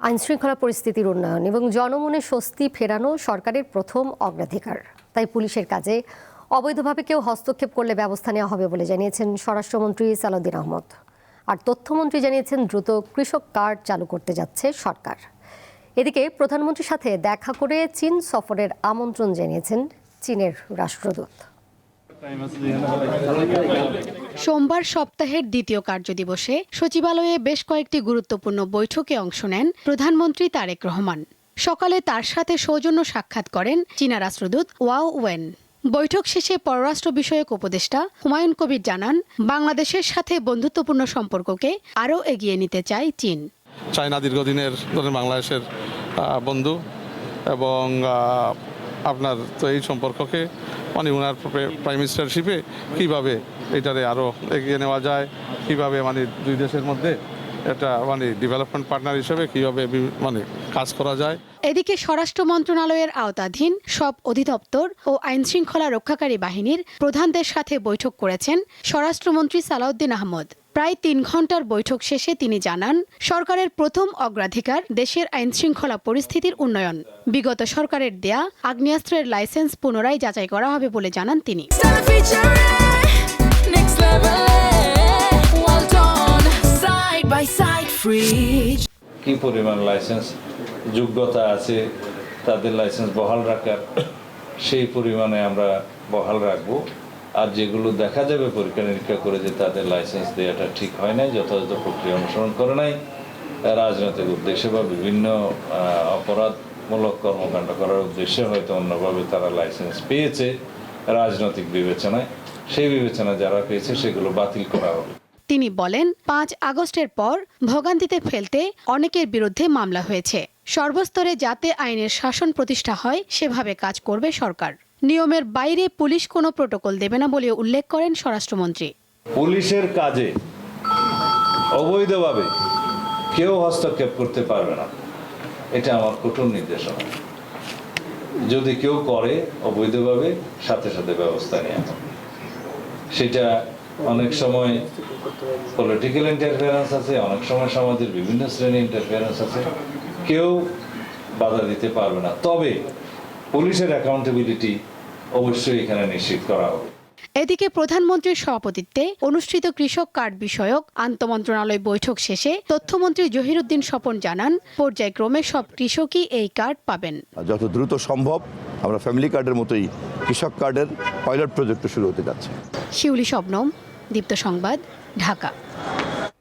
আইনশৃঙ্খলা পরিস্থিতির উন্নয়ন এবং জনমনে স্বস্তি ফেরানো সরকারের প্রথম অগ্রাধিকার। তাই পুলিশের কাজে অবৈধভাবে কেউ হস্তক্ষেপ করলে ব্যবস্থা নেওয়া হবে বলে জানিয়েছেন স্বরাষ্ট্রমন্ত্রী সালাউদ্দিন আহমদ। আর তথ্যমন্ত্রী জানিয়েছেন দ্রুত কৃষক কার্ড চালু করতে যাচ্ছে সরকার। এদিকে প্রধানমন্ত্রীর সাথে দেখা করে চীন সফরের আমন্ত্রণ জানিয়েছেন চীনের রাষ্ট্রদূত। সোমবার সপ্তাহের দ্বিতীয় কার্যদিবসে সচিবালয়ে বেশ কয়েকটি গুরুত্বপূর্ণ বৈঠকে অংশ নেন প্রধানমন্ত্রী তারেক রহমান। সকালে তার সাথে সৌজন্য সাক্ষাৎ করেন চীনা রাষ্ট্রদূত ওয়াও ওয়েন। বৈঠক শেষে পররাষ্ট্র বিষয়ক উপদেষ্টা হুমায়ুন কবির জানান, বাংলাদেশের সাথে বন্ধুত্বপূর্ণ সম্পর্ককে আরও এগিয়ে নিতে চায় চীন। চায়না দীর্ঘদিনের বাংলাদেশের বন্ধু এবং আপনার তো এই সম্পর্ককে ওনার প্রাইম মিনিস্টারশিপে কীভাবে এটারে আরও এগিয়ে নেওয়া যায়, কীভাবে দুই দেশের মধ্যে এটা ডেভেলপমেন্ট পার্টনার হিসেবে কীভাবে কাজ করা যায়। এদিকে স্বরাষ্ট্র মন্ত্রণালয়ের আওতাধীন সব অধিদপ্তর ও আইনশৃঙ্খলা রক্ষাকারী বাহিনীর প্রধানদের সাথে বৈঠক করেছেন স্বরাষ্ট্রমন্ত্রী সালাউদ্দিন আহমদ। প্রায় 3 ঘন্টার বৈঠক শেষে তিনি জানান, সরকারের প্রথম অগ্রাধিকার দেশের আইনশৃঙ্খলা পরিস্থিতির উন্নয়ন। বিগত সরকারের দেয়া আগ্নেয়াস্ত্রের লাইসেন্স পুনরায় যাচাই করা হবে বলে জানান তিনি। কি পরিমাণ লাইসেন্স যোগ্যতা আছে তাদের লাইসেন্স বহাল রাখার, সেই পরিমাণে আমরা বহাল রাখবো। আর যেগুলো দেখা যাবে পরীক্ষা নিরীক্ষা করে যে তাদের লাইসেন্স দেওয়াটা ঠিক হয় নাই, যথাযথ প্রক্রিয়া অনুসরণ করে নাই, রাজনৈতিক উদ্দেশ্যে বা বিভিন্ন অপরাধমূলক কর্মকাণ্ড করার উদ্দেশ্যে হয়তো অন্যভাবে তারা লাইসেন্স পেয়েছে রাজনৈতিক বিবেচনায়, সেই বিবেচনা যারা পেয়েছে সেগুলো বাতিল করা হবে। তিনি বলেন, 5 আগস্টের পর ভোগান্তিতে ফেলতে অনেকের বিরুদ্ধে মামলা হয়েছে। সর্বস্তরে যাতে আইনের শাসন প্রতিষ্ঠা হয় সেভাবে কাজ করবে সরকার। নিয়মের বাইরে পুলিশ কোনো প্রটোকল দেবে না বলে উল্লেখ করেন স্বরাষ্ট্রমন্ত্রী। পুলিশের কাজে অবৈধভাবে কেউ হস্তক্ষেপ করতে পারবে না, এটা আমার কঠোর নির্দেশনা। যদি কেউ করে অবৈধভাবে, সাথে সাথে ব্যবস্থা নেওয়া হবে। সেটা অনেক সময় পলিটিক্যাল ইন্টারফেয়ারেন্স আছে, অনেক সময় সমাজের বিভিন্ন শ্রেণীর ইন্টারফেয়ারেন্স আছে, কেউ বাধা দিতে পারবে না। তবে পুলিশের অ্যাকাউন্টেবিলিটি অবশ্যই এখানে নিশ্চিত করা হবে। এদিকে প্রধানমন্ত্রীর সভাপতিত্বে অনুষ্ঠিত কৃষক কার্ড বিষয়ক আন্তমন্ত্রণালয় বৈঠক শেষে তথ্যমন্ত্রী জহিরুদ্দিন স্বপন জানান, পর্যায়ক্রমে সব কৃষকই এই কার্ড পাবেন। যত দ্রুত সম্ভব আমরা ফ্যামিলি কার্ডের মতোই কৃষক কার্ডের পাইলট প্রজেক্ট শুরু হতে যাচ্ছে। শিউলি শবনম, দীপ্ত সংবাদ, ঢাকা।